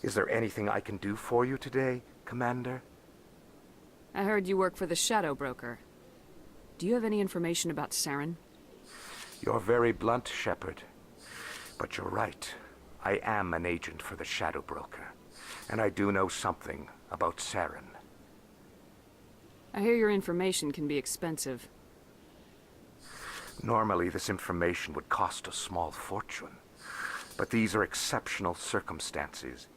Is there anything I can do for you today, Commander? I heard you work for the Shadow Broker. Do you have any information about Saren? You're very blunt, Shepard. But you're right. I am an agent for the Shadow Broker. And I do know something about Saren. I hear your information can be expensive. Normally, this information would cost a small fortune. But these are exceptional circumstances.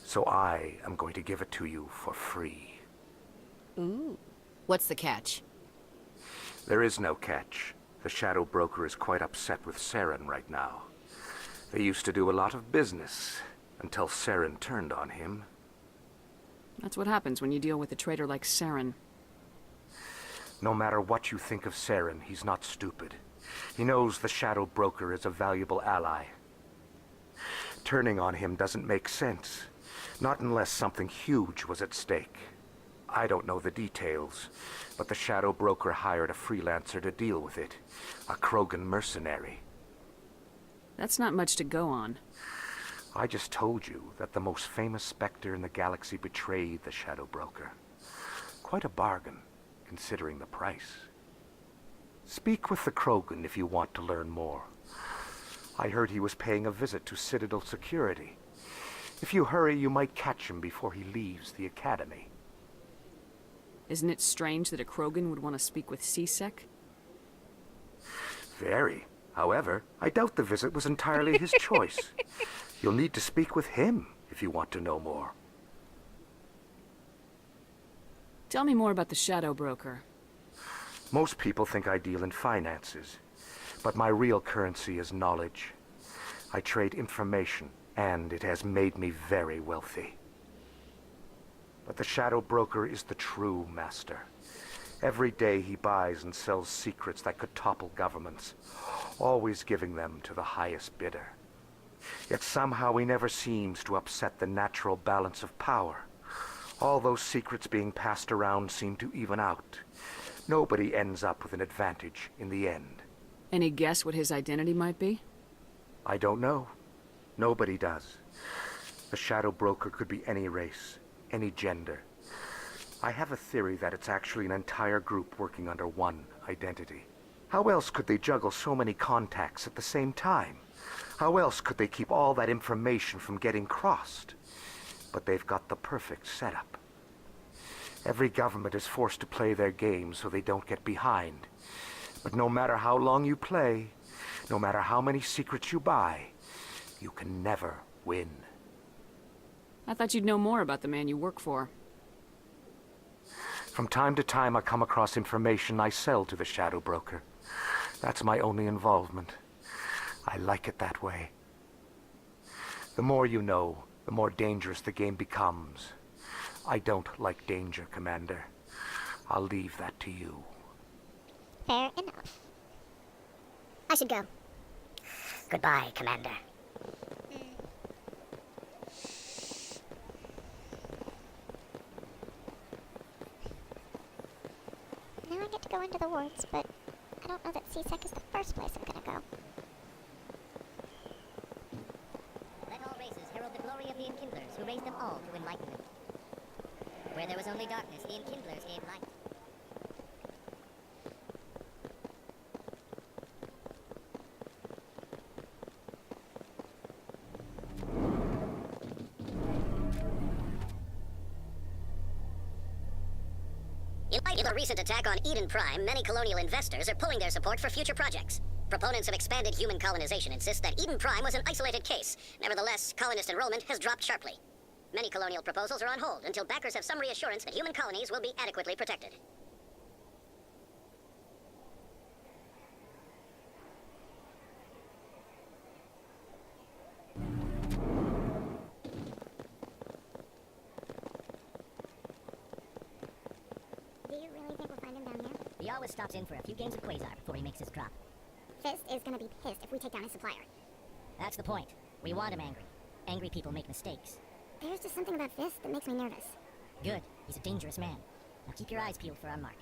So I am going to give it to you for free. Ooh. What's the catch? There is no catch. The Shadow Broker is quite upset with Saren right now. They used to do a lot of business, until Saren turned on him. That's what happens when you deal with a traitor like Saren. No matter what you think of Saren, he's not stupid. He knows the Shadow Broker is a valuable ally. Turning on him doesn't make sense. Not unless something huge was at stake. I don't know the details, but the Shadow Broker hired a freelancer to deal with it. A Krogan mercenary. That's not much to go on. I just told you that the most famous Spectre in the galaxy betrayed the Shadow Broker. Quite a bargain, considering the price. Speak with the Krogan if you want to learn more. I heard he was paying a visit to Citadel security. If you hurry, you might catch him before he leaves the Academy. Isn't it strange that a Krogan would want to speak with C-Sec? Very. However, I doubt the visit was entirely his choice. You'll need to speak with him if you want to know more. Tell me more about the Shadow Broker. Most people think I deal in finances, but my real currency is knowledge. I trade information, and it has made me very wealthy. But the Shadow Broker is the true master. Every day he buys and sells secrets that could topple governments, always giving them to the highest bidder. Yet somehow he never seems to upset the natural balance of power. All those secrets being passed around seem to even out. Nobody ends up with an advantage in the end. Any guess what his identity might be? I don't know. Nobody does. The Shadow Broker could be any race, any gender. I have a theory that it's actually an entire group working under one identity. How else could they juggle so many contacts at the same time? How else could they keep all that information from getting crossed? But they've got the perfect setup. Every government is forced to play their game so they don't get behind. But no matter how long you play, no matter how many secrets you buy, you can never win. I thought you'd know more about the man you work for. From time to time I come across information I sell to the Shadow Broker. That's my only involvement. I like it that way. The more you know, the more dangerous the game becomes. I don't like danger, Commander. I'll leave that to you. Fair enough. I should go. Goodbye, Commander. Now I get to go into the wards, but I don't know that C-Sec is the first place I'm gonna go. Let all races herald the glory of the Enkindlers, who raised them all to enlightenment. Where there was only darkness, the Enkindlers gave light. In light of the recent attack on Eden Prime, many colonial investors are pulling their support for future projects. Proponents of expanded human colonization insist that Eden Prime was an isolated case. Nevertheless, colonist enrollment has dropped sharply. Many colonial proposals are on hold until backers have some reassurance that human colonies will be adequately protected. Do you really think we'll find him down there? He always stops in for a few games of Quasar before he makes his drop. Fist is gonna be pissed if we take down his supplier. That's the point. We want him angry. Angry people make mistakes. There's just something about Fist that makes me nervous. Good. He's a dangerous man. Now keep your eyes peeled for our mark.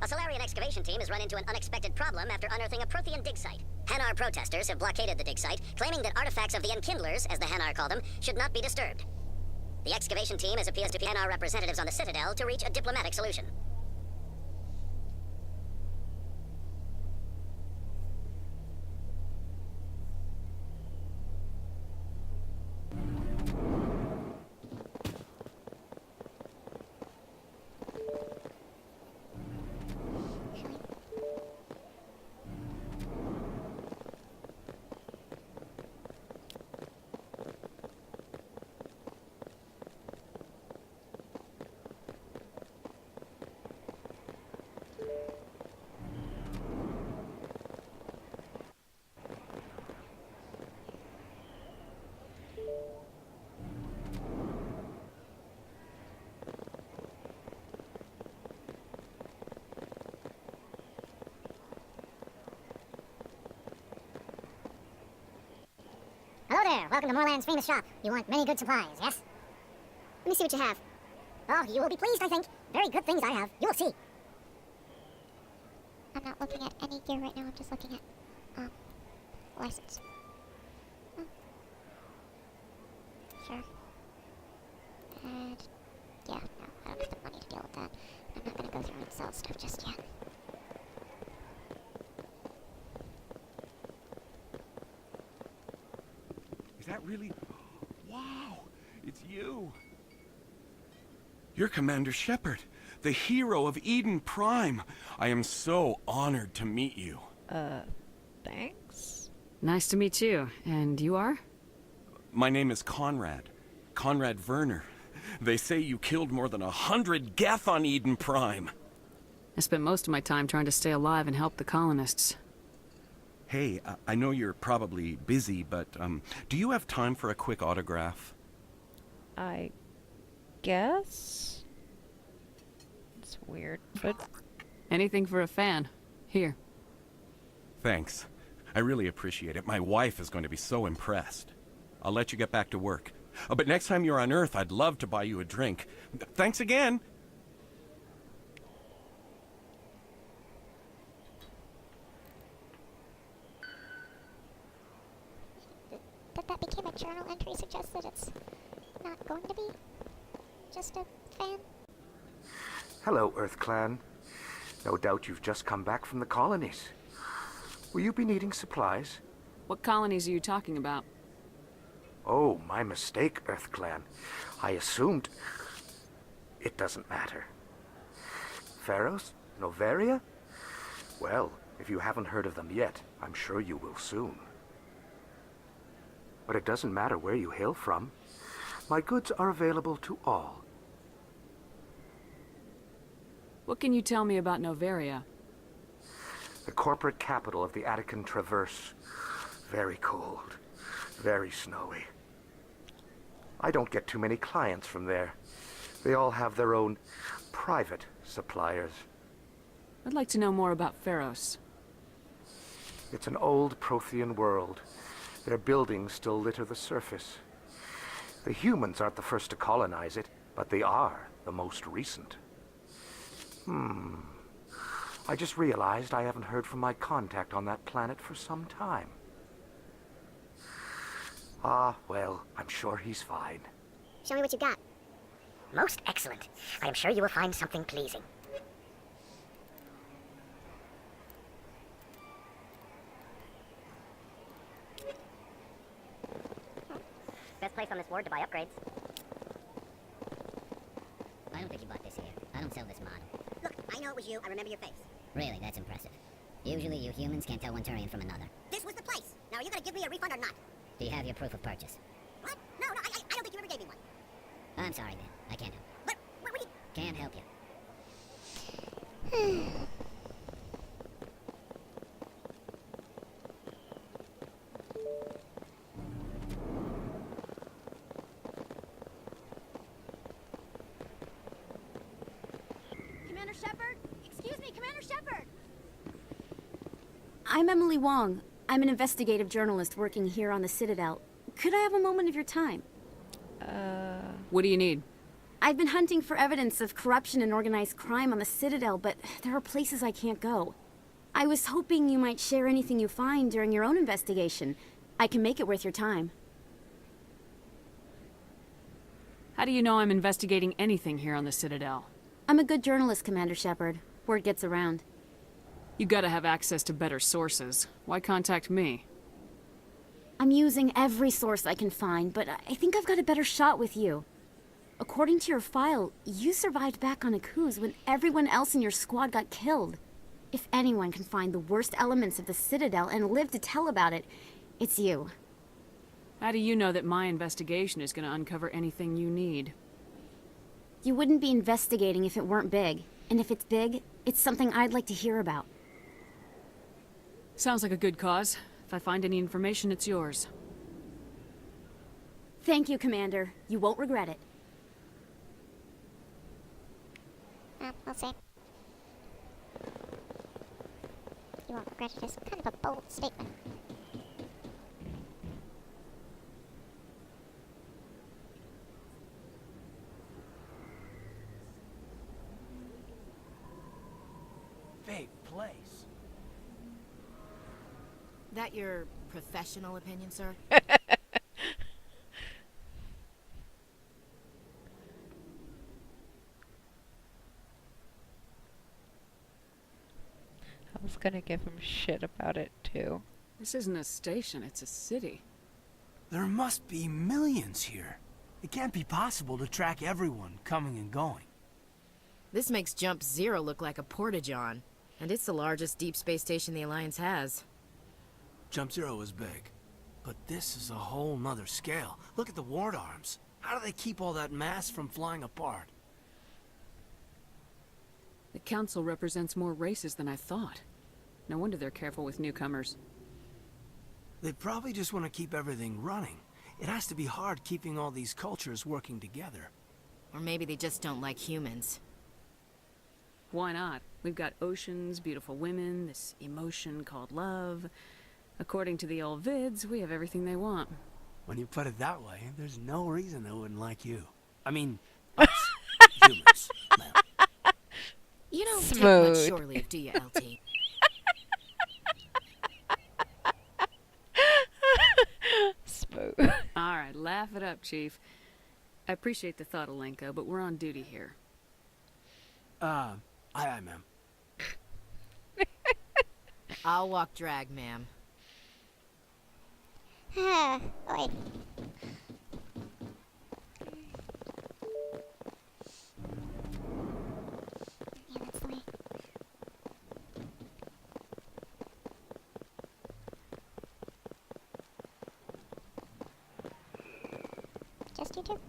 A Silurian Excavation team has run into an unexpected problem after unearthing a Prothean dig site. Hanar protesters have blockaded the dig site, claiming that artifacts of the Enkindlers, as the Hanar call them, should not be disturbed. The excavation team has appealed to Hanar representatives on the Citadel to reach a diplomatic solution. Hello there, welcome to Moorland's famous shop. You want many good supplies, yes? Let me see what you have. Oh, you will be pleased, I think. Very good things I have. You will see. I'm not looking at any gear right now. I'm just looking at, license. Oh. Sure. And, yeah, no, I don't have the money to deal with that. I'm not gonna go through and sell stuff just yet. Is that really... Wow! It's you! You're Commander Shepard, the hero of Eden Prime. I am so honored to meet you. Thanks. Nice to meet you. And you are? My name is Conrad. Conrad Verner. They say you killed more than 100 Geth on Eden Prime. I spent most of my time trying to stay alive and help the colonists. Hey, I know you're probably busy, but, do you have time for a quick autograph? I guess? It's weird, but... Anything for a fan. Here. Thanks. I really appreciate it. My wife is going to be so impressed. I'll let you get back to work. But next time you're on Earth, I'd love to buy you a drink. Thanks again! That became a journal entry suggests that it's not going to be just a fan. Hello, Earth Clan. No doubt you've just come back from the colonies. Will you be needing supplies? What colonies are you talking about? Oh, my mistake, Earth Clan. I assumed... It doesn't matter. Pharos? Noveria? Well, if you haven't heard of them yet, I'm sure you will soon. But it doesn't matter where you hail from. My goods are available to all. What can you tell me about Noveria? The corporate capital of the Attican Traverse. Very cold. Very snowy. I don't get too many clients from there. They all have their own private suppliers. I'd like to know more about Pharos. It's an old Prothean world. Their buildings still litter the surface. The humans aren't the first to colonize it, but they are the most recent. I just realized I haven't heard from my contact on that planet for some time. Ah, well, I'm sure he's fine. Show me what you got. Most excellent. I am sure you will find something pleasing. Best place on this board to buy upgrades. I don't think you bought this here. I don't sell this model. Look, I know it was you. I remember your face. Really, that's impressive. Usually you humans can't tell one Turian from another. This was the place. Now, are you going to give me a refund or not? Do you have your proof of purchase? What? No, I don't think you ever gave me one. I'm sorry, man. I can't help. What do you... Can't help you. Commander Shepard? Excuse me, Commander Shepard! I'm Emily Wong. I'm an investigative journalist working here on the Citadel. Could I have a moment of your time? What do you need? I've been hunting for evidence of corruption and organized crime on the Citadel, but there are places I can't go. I was hoping you might share anything you find during your own investigation. I can make it worth your time. How do you know I'm investigating anything here on the Citadel? I'm a good journalist, Commander Shepard. Word gets around. You gotta have access to better sources. Why contact me? I'm using every source I can find, but I think I've got a better shot with you. According to your file, you survived back on Akuz when everyone else in your squad got killed. If anyone can find the worst elements of the Citadel and live to tell about it, it's you. How do you know that my investigation is gonna uncover anything you need? You wouldn't be investigating if it weren't big. And if it's big, it's something I'd like to hear about. Sounds like a good cause. If I find any information, it's yours. Thank you, Commander. You won't regret it. We'll see. You won't regret it is kind of a bold statement. Big place. That your professional opinion, sir? I was gonna give him shit about it too. This isn't a station, it's a city. There must be millions here. It can't be possible to track everyone coming and going. This makes Jump Zero look like a porta-john, and it's the largest deep space station the Alliance has. Jump Zero is big, but this is a whole nother scale. Look at the ward arms. How do they keep all that mass from flying apart? The Council represents more races than I thought. No wonder they're careful with newcomers. They probably just want to keep everything running. It has to be hard keeping all these cultures working together. Or maybe they just don't like humans. Why not? We've got oceans, beautiful women, this emotion called love. According to the old vids, we have everything they want. When you put it that way, there's no reason they wouldn't like you. I mean, us, humans, ma'am. You don't take Smooth. much shore leave, do you, LT? Smooth. Alright, laugh it up, Chief. I appreciate the thought, Alenko, but we're on duty here. Aye, aye, ma'am. I'll walk drag, ma'am. Wait. Yeah, that's the way. Just you two? Okay.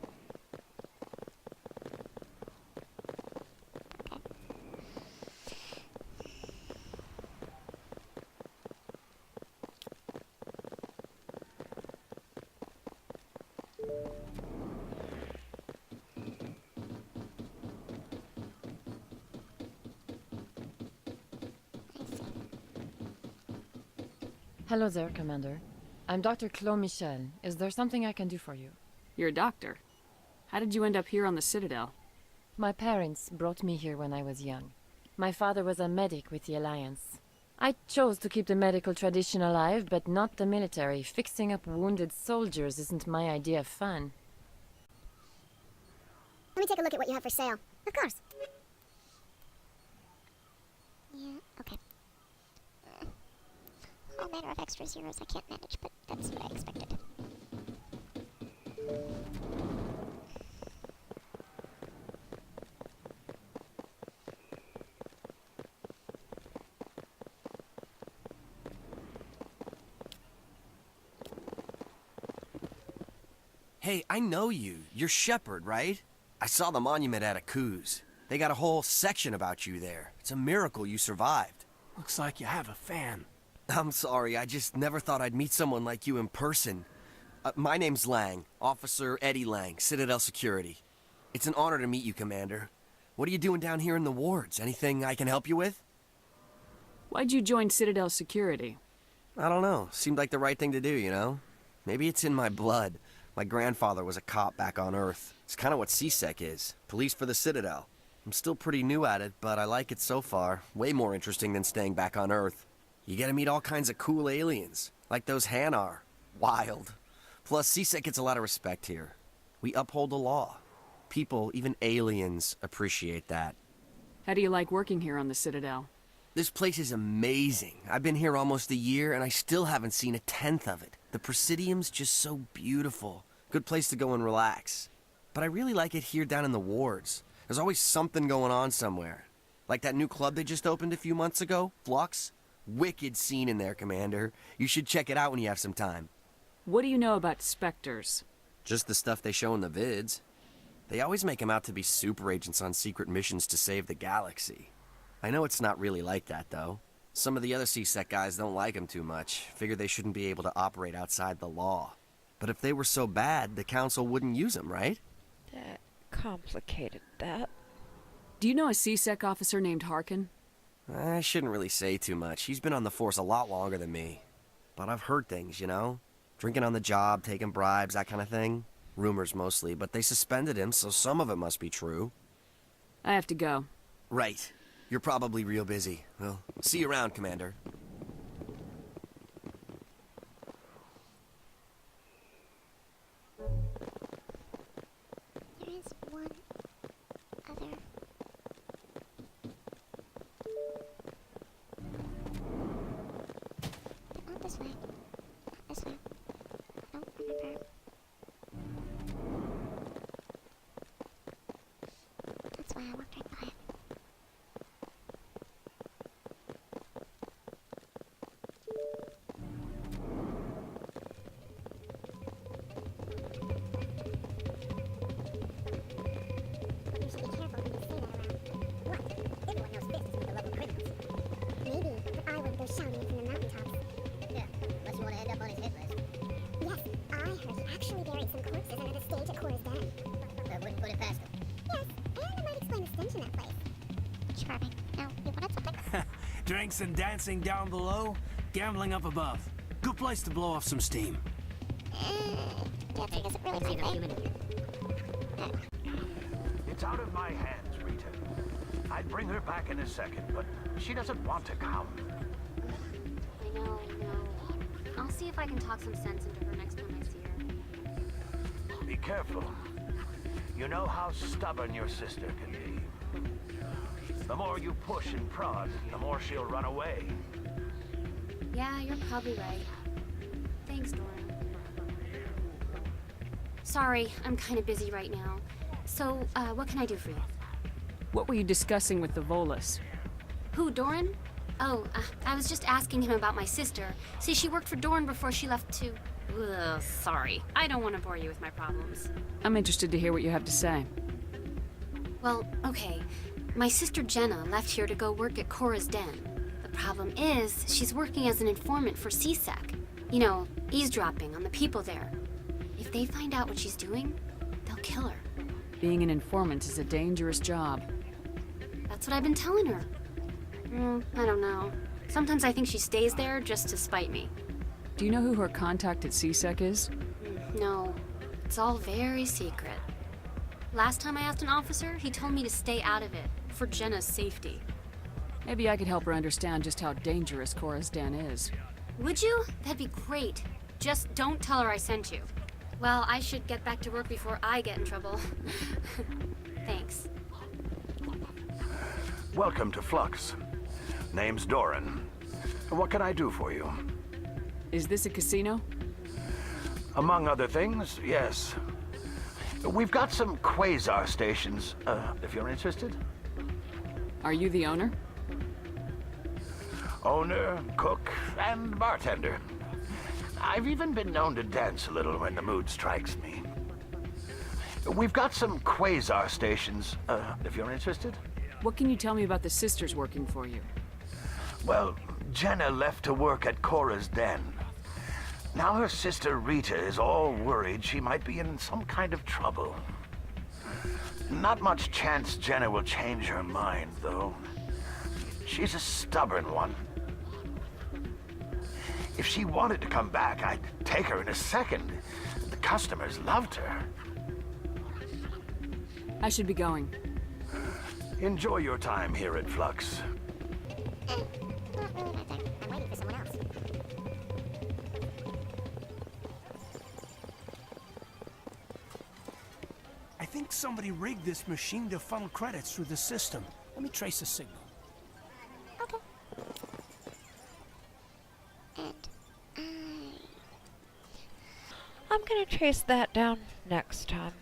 Hello there, Commander. I'm Dr. Kloor Michel. Is there something I can do for you? You're a doctor. How did you end up here on the Citadel? My parents brought me here when I was young. My father was a medic with the Alliance. I chose to keep the medical tradition alive, but not the military. Fixing up wounded soldiers isn't my idea of fun. Let me take a look at what you have for sale. Of course. Yeah, okay. All manner of extra zeros I can't manage, but that's what I expected. Hey, I know you. You're Shepard, right? I saw the monument at Akuz. They got a whole section about you there. It's a miracle you survived. Looks like you have a fan. I'm sorry, I just never thought I'd meet someone like you in person. My name's Lang, Officer Eddie Lang, Citadel Security. It's an honor to meet you, Commander. What are you doing down here in the wards? Anything I can help you with? Why'd you join Citadel Security? I don't know. Seemed like the right thing to do, you know? Maybe it's in my blood. My grandfather was a cop back on Earth. It's kind of what CSEC is. Police for the Citadel. I'm still pretty new at it, but I like it so far. Way more interesting than staying back on Earth. You get to meet all kinds of cool aliens, like those Hanar. Wild. Plus, CSEC gets a lot of respect here. We uphold the law. People, even aliens, appreciate that. How do you like working here on the Citadel? This place is amazing. I've been here almost a year, and I still haven't seen a tenth of it. The Presidium's just so beautiful. Good place to go and relax. But I really like it here down in the wards. There's always something going on somewhere. Like that new club they just opened a few months ago, Flux. Wicked scene in there, Commander. You should check it out when you have some time. What do you know about Spectres? Just the stuff they show in the vids. They always make them out to be super agents on secret missions to save the galaxy. I know it's not really like that, though. Some of the other CSEC guys don't like them too much. Figure they shouldn't be able to operate outside the law. But if they were so bad, the Council wouldn't use them, right? That complicated that. Do you know a CSEC officer named Harkin? I shouldn't really say too much. He's been on the force a lot longer than me. But I've heard things, you know? Drinking on the job, taking bribes, that kind of thing. Rumors mostly, but they suspended him, so some of it must be true. I have to go. Right. You're probably real busy. Well, see you around, Commander. There is one other... Not this way. Not this way. I don't remember. That's why I walked right by it. You should be careful when you say that around. What? Everyone knows this is with the local criminals. Maybe, but I wouldn't go shouting it from the mountaintops. Yeah, unless you want to end up on his hit list. Yes, I heard he actually buried some corpses under the stage at Kloor's den. I wouldn't put it past him. Yes, and it might explain the stench in that place. Charming. Now, you wanted something? Drinks and dancing down below, gambling up above. Good place to blow off some steam. Dancing isn't really See my the thing. human in you. It's out of my hands, Rita. I'd bring her back in a second, but she doesn't want to come. I know. I'll see if I can talk some sense into her next time I see her. Be careful. You know how stubborn your sister can be. The more you push and prod, the more she'll run away. Yeah, you're probably right. Thanks, Doran. Sorry, I'm kind of busy right now. So, what can I do for you? What were you discussing with the Volus? Who, Doran? Oh, I was just asking him about my sister. See, she worked for Doran before she left to... Ugh, sorry. I don't want to bore you with my problems. I'm interested to hear what you have to say. Well, okay. My sister Jenna left here to go work at Cora's den. The problem is, she's working as an informant for CSEC. You know, eavesdropping on the people there. If they find out what she's doing, they'll kill her. Being an informant is a dangerous job. That's what I've been telling her. I don't know. Sometimes I think she stays there just to spite me. Do you know who her contact at CSEC is? No, it's all very secret. Last time I asked an officer, he told me to stay out of it, for Jenna's safety. Maybe I could help her understand just how dangerous Cora's den is. Would you? That'd be great. Just don't tell her I sent you. Well, I should get back to work before I get in trouble. Thanks. Welcome to Flux. Name's Doran. What can I do for you? Is this a casino? Among other things, yes. We've got some quasar stations, if you're interested. Are you the owner? Owner, cook, and bartender. I've even been known to dance a little when the mood strikes me. We've got some quasar stations, if you're interested. What can you tell me about the sisters working for you? Well, Jenna left to work at Cora's den. Now her sister Rita is all worried she might be in some kind of trouble. Not much chance Jenna will change her mind, though. She's a stubborn one. If she wanted to come back, I'd take her in a second. The customers loved her. I should be going. Enjoy your time here at Flux. Not really about that. I'm waiting for someone else. I think somebody rigged this machine to funnel credits through the system. Let me trace the signal. Okay. I'm gonna trace that down next time.